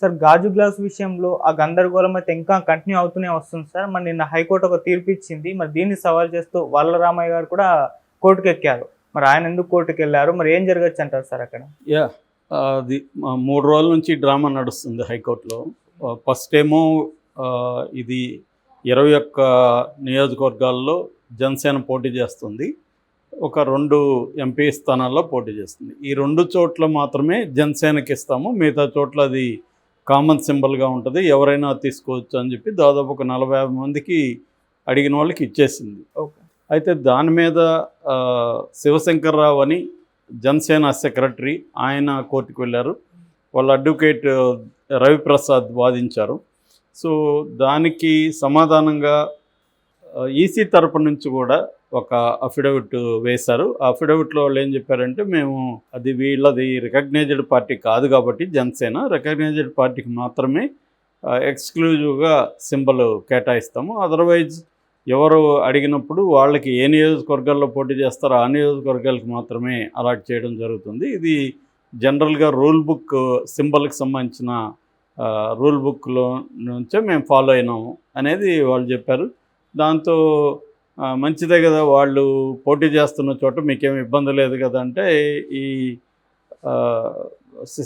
Sir గాజు glass విషయంలో ఆ గందరగోళం అయితే ఇంకా కంటిన్యూ అవుతూనే వస్తుంది సార్. మరి నిన్న హైకోర్టు ఒక తీర్పు ఇచ్చింది. మరి దీన్ని సవాల్ చేస్తూ వరలరామయ్య గారు కూడా కోర్టుకెక్కారు. మరి ఆయన ఎందుకు కోర్టుకెళ్లారు? మరి ఏం జరగచ్చు అంటారు సార్ అక్కడ? యాహ్! అది 3 రోజుల నుంచి డ్రామా నడుస్తుంది హైకోర్టులో. ఫస్ట్ ఏమో ఇది 21 నియోజకవర్గాల్లో జనసేన పోటీ చేస్తుంది. ఒక 2 ఎంపీ స్థానాల్లో పోటీ చేస్తుంది. ఈ 2 చోట్ల మాత్రమే జనసేనకి ఇస్తాము. మిగతా చోట్ల అది కామన్ సింబల్‌గా ఉంటది. ఎవరైనా తీసుకోవచ్చు అని చెప్పి దాదాపు ఒక 40-50 మందికి అడిగిన వాళ్ళకి ఇచ్చేసింది. ఓకే. అయితే దాని మీద శివశంకర్రావు అని జనసేన సెక్రటరీ ఆయన కోర్టుకు వెళ్ళారు. వాళ్ళ అడ్వకేట్ రవిప్రసాద్ వాదించారు. సో దానికి సమాధానంగా ఈసీ తరపు నుంచి కూడా ఒక అఫిడవిట్ వేశారు. ఆ అఫిడవిట్లో వాళ్ళు ఏం చెప్పారంటే, మేము అది వీళ్ళది రికగ్నైజ్డ్ పార్టీ కాదు కాబట్టి జనసేన రికగ్నైజ్డ్ పార్టీకి మాత్రమే ఎక్స్క్లూజివ్గా సింబల్ కేటాయిస్తాము. అదర్వైజ్ ఎవరు అడిగినప్పుడు వాళ్ళకి ఏ నియోజకవర్గాల్లో పోటీ చేస్తారో ఆ నియోజకవర్గాలకు మాత్రమే అలాట్ చేయడం జరుగుతుంది. ఇది జనరల్గా రూల్ బుక్ సింబల్కి సంబంధించిన రూల్ బుక్లో నుంచే మేము ఫాలో అయినాము అనేది వాళ్ళు చెప్పారు. దాంతో మంచిదే కదా, వాళ్ళు పోటీ చేస్తున్న చోట మీకేం ఇబ్బంది లేదు కదా అంటే ఈ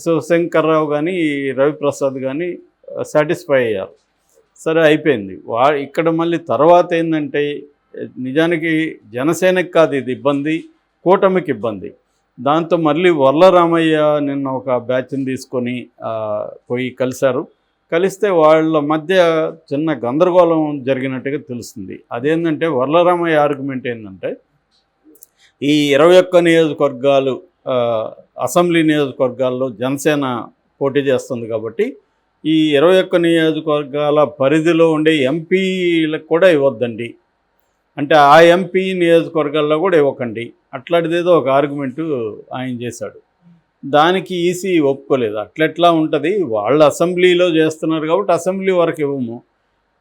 శివశంకర్రావు కానీ రవిప్రసాద్ కానీ సాటిస్ఫై అయ్యారు. సరే అయిపోయింది. ఇక్కడ మళ్ళీ తర్వాత ఏంటంటే, నిజానికి జనసేనకి కాదు ఇది ఇబ్బంది, కూటమికి ఇబ్బంది. దాంతో మళ్ళీ వరలరామయ్య నిన్న ఒక బ్యాచ్ని తీసుకొని పోయి కలిశారు. కలిస్తే వాళ్ళ మధ్య చిన్న గందరగోళం జరిగినట్టుగా తెలుస్తుంది. అదేంటంటే వరలరామయ్య ఆర్గ్యుమెంట్ ఏంటంటే, ఈ 21 నియోజకవర్గాలు అసెంబ్లీ నియోజకవర్గాల్లో జనసేన పోటీ చేస్తుంది కాబట్టి ఈ 21 నియోజకవర్గాల పరిధిలో ఉండే ఎంపీలకు కూడా ఇవ్వద్దండి, అంటే ఆ ఎంపీ నియోజకవర్గాల్లో కూడా ఇవ్వకండి, అట్లాంటిదేదో ఒక ఆర్గ్యుమెంటు ఆయన చేశాడు. దానికి ఈసీ ఒప్పుకోలేదు. అట్లెట్లా ఉంటుంది, వాళ్ళు అసెంబ్లీలో చేస్తున్నారు కాబట్టి అసెంబ్లీ వరకు ఇవ్వము,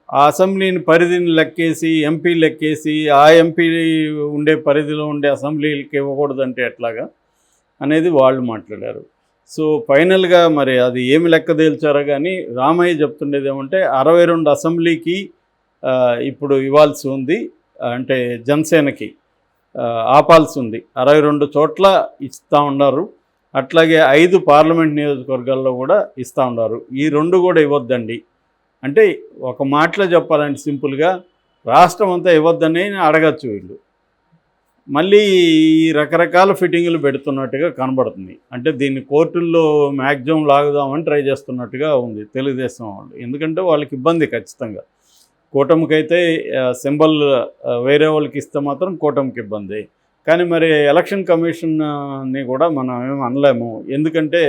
ఆ అసెంబ్లీని పరిధిని లెక్కేసి ఎంపీ లెక్కేసి ఆ ఎంపీ ఉండే పరిధిలో ఉండే అసెంబ్లీలకి ఇవ్వకూడదంటే ఎట్లాగా అనేది వాళ్ళు మాట్లాడారు. సో ఫైనల్గా మరి అది ఏమి లెక్క తేల్చారో కానీ రామయ్య చెప్తుండేది ఏమంటే 62 అసెంబ్లీకి ఇప్పుడు ఇవ్వాల్సి ఉంది, అంటే జనసేనకి ఆపాల్సి ఉంది. 62 చోట్ల ఇస్తూ ఉన్నారు. అట్లాగే 5 పార్లమెంట్ నియోజకవర్గాల్లో కూడా ఇస్తూ ఉన్నారు. ఈ 2 కూడా ఇవ్వద్దండి అంటే, ఒక మాటలో చెప్పాలంటే సింపుల్గా రాష్ట్రం అంతా ఇవ్వద్దని అడగచ్చు వీళ్ళు. మళ్ళీ ఈ రకరకాల ఫిట్టింగులు పెడుతున్నట్టుగా కనబడుతుంది. అంటే దీన్ని కోర్టుల్లో మ్యాక్సిమం లాగుదామని ట్రై చేస్తున్నట్టుగా ఉంది తెలుగుదేశం వాళ్ళు. ఎందుకంటే వాళ్ళకి ఇబ్బంది ఖచ్చితంగా. కూటమికైతే సింబల్ వేరే వాళ్ళకి ఇస్తే మాత్రం కూటమికి ఇబ్బంది. కానీ మరి ఎలక్షన్ కమిషన్ని కూడా మనం ఏమి అనలేము. ఎందుకంటే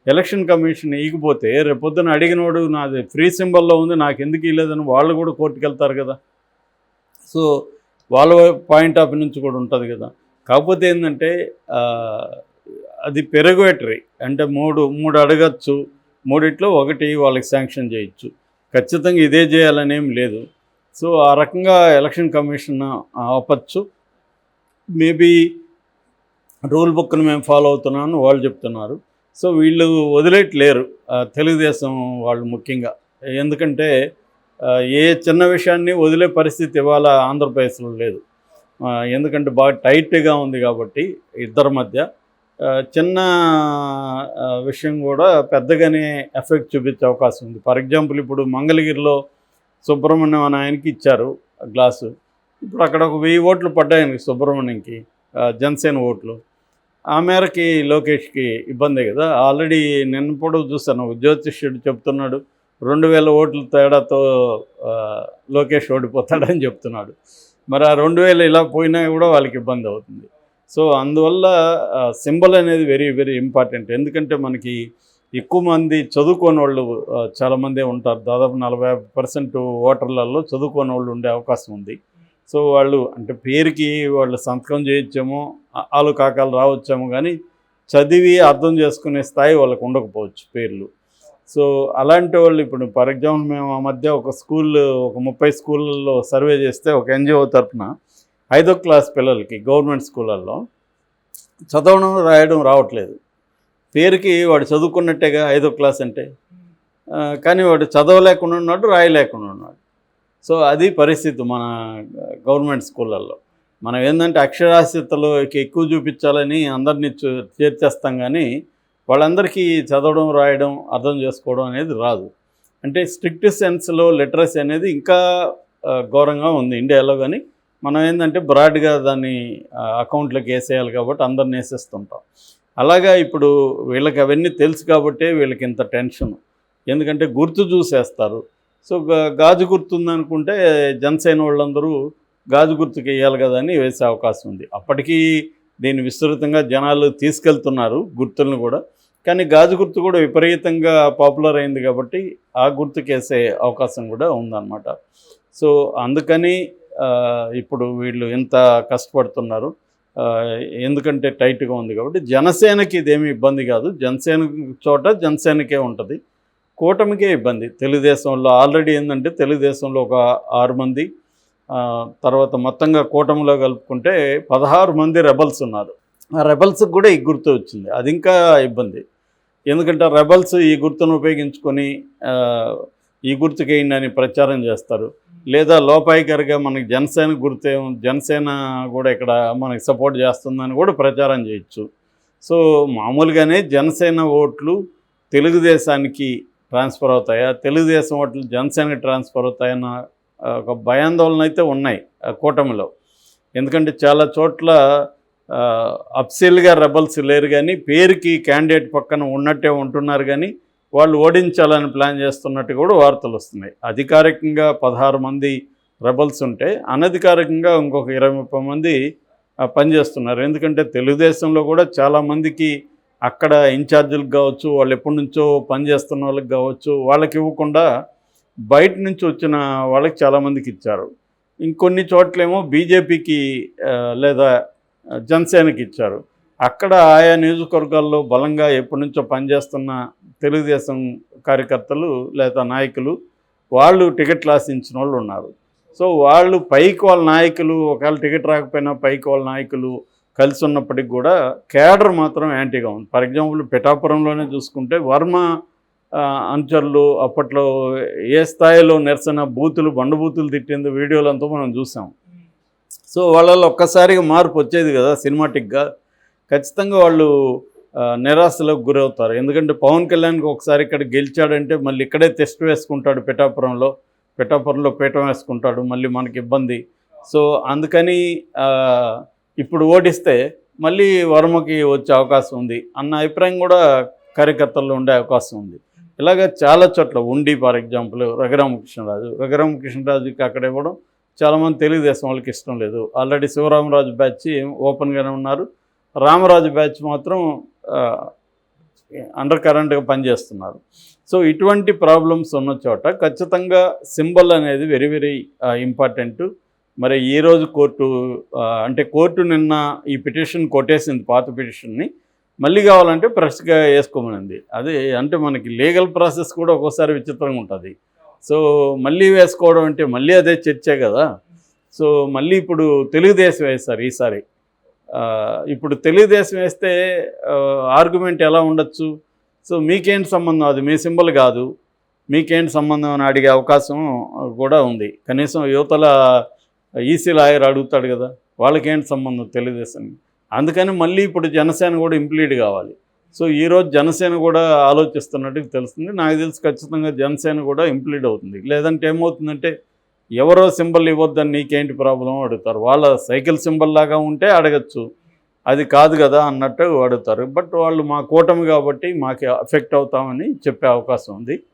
ఎలక్షన్ కమిషన్ ఇగిపోతే రేపొద్దున అడిగినోడు నాది ఫ్రీ సింబల్లో ఉంది నాకు ఎందుకు ఇవ్వలేదని వాళ్ళు కూడా కోర్టుకు వెళ్తారు కదా. సో వాళ్ళ పాయింట్ ఆఫ్ నుంచి కూడా ఉంటుంది కదా. కాకపోతే ఏంటంటే అది పెరగేటరీ, అంటే మూడు అడగచ్చు, మూడిట్లో ఒకటి వాళ్ళకి శాంక్షన్ చేయొచ్చు, ఖచ్చితంగా ఇదే చేయాలనేం లేదు. సో ఆ రకంగా ఎలక్షన్ కమిషన్ ఆపచ్చు. మేబీ రూల్ బుక్ను మేము ఫాలో అవుతున్నామని వాళ్ళు చెప్తున్నారు. సో వీళ్ళు వదిలేట్లేరు తెలుగుదేశం వాళ్ళు ముఖ్యంగా. ఎందుకంటే ఏ చిన్న విషయాన్ని వదిలే పరిస్థితి ఇవాళ ఆంధ్రప్రదేశ్లో లేదు. ఎందుకంటే బాగా టైట్గా ఉంది కాబట్టి ఇద్దరి మధ్య చిన్న విషయం కూడా పెద్దగానే ఎఫెక్ట్ చూపించే అవకాశం ఉంది. ఫర్ ఎగ్జాంపుల్ ఇప్పుడు మంగళగిరిలో సుబ్రహ్మణ్యం అని ఆయనకి ఇచ్చారు గ్లాసు. ఇప్పుడు అక్కడ ఒక 1000 ఓట్లు పడ్డాయని సుబ్రహ్మణ్యంకి, జనసేన ఓట్లు. ఆ మేరకి లోకేష్కి ఇబ్బందే కదా. ఆల్రెడీ నిన్న కూడా చూశాను, జ్యోతిష్యుడు చెప్తున్నాడు 2000 ఓట్ల తేడాతో లోకేష్ ఓడిపోతాడని చెప్తున్నాడు. మరి ఆ 2000 ఇలా పోయినా కూడా వాళ్ళకి ఇబ్బంది అవుతుంది. సో అందువల్ల సింబల్ అనేది వెరీ వెరీ ఇంపార్టెంట్. ఎందుకంటే మనకి ఎక్కువ మంది చదువుకోని వాళ్ళు చాలామందే ఉంటారు. దాదాపు 40% ఓటర్లలో చదువుకోని వాళ్ళు ఉండే అవకాశం ఉంది. సో వాళ్ళు అంటే పేరుకి వాళ్ళు సంతకం చేయొచ్చేమో, ఆలు కాకాలు రావచ్చేమో, కానీ చదివి అర్థం చేసుకునే స్థాయి వాళ్ళకు ఉండకపోవచ్చు పేర్లు. సో అలాంటి వాళ్ళు ఇప్పుడు ఫర్ ఎగ్జాంపుల్ మేము ఆ మధ్య ఒక 30 స్కూళ్ళల్లో సర్వే చేస్తే ఒక ఎన్జిఓ తరఫున 5వ క్లాస్ పిల్లలకి గవర్నమెంట్ స్కూళ్ళల్లో చదవడం రాయడం రావట్లేదు. పేరుకి వాడు చదువుకున్నట్టేగా 5వ క్లాస్ అంటే. కానీ వాడు చదవలేకుండా ఉన్నాడు, రాయలేకుండా ఉన్నాడు. సో అది పరిస్థితి మన గవర్నమెంట్ స్కూళ్ళల్లో. మనం ఏంటంటే అక్షరాస్యతలో ఎక్కువ చూపించాలని అందరినీ చేర్చేస్తాం, కానీ వాళ్ళందరికీ చదవడం, రాయడం, అర్థం చేసుకోవడం అనేది రాదు. అంటే స్ట్రిక్ట్ సెన్స్లో లిటరసీ అనేది ఇంకా ఘోరంగా ఉంది ఇండియాలో. కానీ మనం ఏంటంటే బ్రాడ్గా దాన్ని అకౌంట్లోకి వేసేయాలి కాబట్టి అందరిని వేసేస్తుంటాం. అలాగా ఇప్పుడు వీళ్ళకి అవన్నీ తెలుసు కాబట్టే వీళ్ళకి ఇంత టెన్షన్. ఎందుకంటే గుర్తు చూసేస్తారు. సో గాజు గుర్తు ఉందనుకుంటే జనసేన వాళ్ళందరూ గాజు గుర్తుకి వేయాలి కదా అని వేసే అవకాశం ఉంది. అప్పటికీ దీన్ని విస్తృతంగా జనాలు తీసుకెళ్తున్నారు గుర్తులను కూడా. కానీ గాజు గుర్తు కూడా విపరీతంగా పాపులర్ అయింది కాబట్టి ఆ గుర్తుకి వేసే అవకాశం కూడా ఉందన్నమాట. సో అందుకని ఇప్పుడు వీళ్ళు ఎంత కష్టపడుతున్నారు, ఎందుకంటే టైట్గా ఉంది కాబట్టి. జనసేనకి ఇదేమీ ఇబ్బంది కాదు. జనసేన చోట జనసేనకే ఉంటుంది, కూటమికే ఇబ్బంది. తెలుగుదేశంలో ఆల్రెడీ ఏంటంటే తెలుగుదేశంలో ఒక 6 మంది, తర్వాత మొత్తంగా కూటమిలో కలుపుకుంటే 16 మంది రెబల్స్ ఉన్నారు. ఆ రెబల్స్కి కూడా ఈ గుర్తు వచ్చింది. అది ఇంకా ఇబ్బంది. ఎందుకంటే రెబల్స్ ఈ గుర్తును ఉపయోగించుకొని ఈ గుర్తుకేయండి అని ప్రచారం చేస్తారు. లేదా లోపాయికారిగా మనకి జనసేన గుర్తే, జనసేన కూడా ఇక్కడ మనకి సపోర్ట్ చేస్తుందని కూడా ప్రచారం చేయొచ్చు. సో మామూలుగానే జనసేన ఓట్లు తెలుగుదేశానికి ట్రాన్స్ఫర్ అవుతాయా, తెలుగుదేశం ఓట్లు జనసేనకి ట్రాన్స్ఫర్ అవుతాయన్న ఒక భయాందోళన అయితే ఉన్నాయి కూటమిలో. ఎందుకంటే చాలా చోట్ల అఫ్సీల్గా రెబల్స్ లేరు, కానీ పేరుకి క్యాండిడేట్ పక్కన ఉన్నట్టే ఉంటున్నారు, కానీ వాళ్ళు ఓడించాలని ప్లాన్ చేస్తున్నట్టు కూడా వార్తలు వస్తున్నాయి. అధికారికంగా 16 మంది రెబల్స్ ఉంటే అనధికారికంగా ఇంకొక 20-30 మంది పనిచేస్తున్నారు. ఎందుకంటే తెలుగుదేశంలో కూడా చాలామందికి అక్కడ ఇన్ఛార్జీలకు కావచ్చు, వాళ్ళు ఎప్పటి నుంచో పనిచేస్తున్న వాళ్ళకి కావచ్చు, వాళ్ళకి ఇవ్వకుండా బయట నుంచి వచ్చిన వాళ్ళకి చాలామందికి ఇచ్చారు. ఇంకొన్ని చోట్లేమో బీజేపీకి లేదా జనసేనకి ఇచ్చారు. అక్కడ ఆయా నియోజకవర్గాల్లో బలంగా ఎప్పటి నుంచో పనిచేస్తున్న తెలుగుదేశం కార్యకర్తలు లేదా నాయకులు వాళ్ళు టికెట్లు ఆశించిన వాళ్ళు ఉన్నారు. సో వాళ్ళు పైకి వాళ్ళ నాయకులు ఒకవేళ టికెట్ రాకపోయినా పైకి వాళ్ళ నాయకులు కలిసి ఉన్నప్పటికి కూడా కేడర్ మాత్రం యాంటీగా ఉంది. ఫర్ ఎగ్జాంపుల్ పిఠాపురంలోనే చూసుకుంటే వర్మ అనుచరులు అప్పట్లో ఏ స్థాయిలో నిరసన బూతులు, బండబూతులు తిట్టింది వీడియోలంతా మనం చూసాం. సో వాళ్ళలో ఒక్కసారిగా మార్పు వచ్చేది కదా సినిమాటిక్గా. ఖచ్చితంగా వాళ్ళు నిరాశలకు గురవుతారు. ఎందుకంటే పవన్ కళ్యాణ్కి ఒకసారి ఇక్కడ గెలిచాడంటే మళ్ళీ ఇక్కడే టెస్ట్ వేసుకుంటాడు, పిఠాపురంలో పీఠం వేసుకుంటాడు, మళ్ళీ మనకి ఇబ్బంది. సో అందుకని ఇప్పుడు ఓడిస్తే మళ్ళీ వర్మకి వచ్చే అవకాశం ఉంది అన్న అభిప్రాయం కూడా కార్యకర్తల్లో ఉండే అవకాశం ఉంది. ఇలాగ చాలా చోట్ల ఉండి ఫర్ ఎగ్జాంపుల్ రఘురామకృష్ణరాజుకి అక్కడ ఇవ్వడం చాలామంది తెలుగుదేశం వాళ్ళకి ఇష్టం లేదు. ఆల్రెడీ శివరామరాజు బ్యాచ్ ఓపెన్గానే ఉన్నారు, రామరాజు బ్యాచ్ మాత్రం అండర్ కరెంట్గా పనిచేస్తున్నారు. సో ఇటువంటి ప్రాబ్లమ్స్ ఉన్న చోట ఖచ్చితంగా సింబల్ అనేది వెరీ వెరీ ఇంపార్టెంట్. మరి ఈరోజు కోర్టు నిన్న ఈ పిటిషన్ కొట్టేసింది, పాత పిటిషన్ని. మళ్ళీ కావాలంటే ఫ్రెష్గా వేసుకోమనింది. అదే అంటే మనకి లీగల్ ప్రాసెస్ కూడా ఒక్కోసారి విచిత్రంగా ఉంటుంది. సో మళ్ళీ వేసుకోవడం అంటే మళ్ళీ అదే చర్చే కదా. సో మళ్ళీ ఇప్పుడు తెలుగుదేశం వేస్తారు ఈసారి. ఇప్పుడు తెలుగుదేశం వేస్తే ఆర్గ్యుమెంట్ ఎలా ఉండొచ్చు? సో మీకేంటి సంబంధం, అది మీ సింబల్ కాదు, మీకేంటి సంబంధం అని అడిగే అవకాశం కూడా ఉంది. కనీసం యువతల ఈసీ లాయర్ అడుగుతాడు కదా, వాళ్ళకేంటి సంబంధం తెలుగుదేశానికి. అందుకని మళ్ళీ ఇప్పుడు జనసేన కూడా ఇంప్లీడ్ కావాలి. సో ఈరోజు జనసేన కూడా ఆలోచిస్తున్నట్టు తెలుస్తుంది. నాకు తెలిసి ఖచ్చితంగా జనసేన కూడా ఇంప్లీడ్ అవుతుంది. లేదంటే ఏమవుతుందంటే ఎవరో సింబల్ ఇవ్వద్దని నీకేంటి ప్రాబ్లం అడుగుతారు. వాళ్ళ సైకిల్ సింబల్ లాగా ఉంటే అడగచ్చు, అది కాదు కదా అన్నట్టు అడుగుతారు. బట్ వాళ్ళు మా కూటమి కాబట్టి మాకు ఎఫెక్ట్ అవుతామని చెప్పే అవకాశం ఉంది.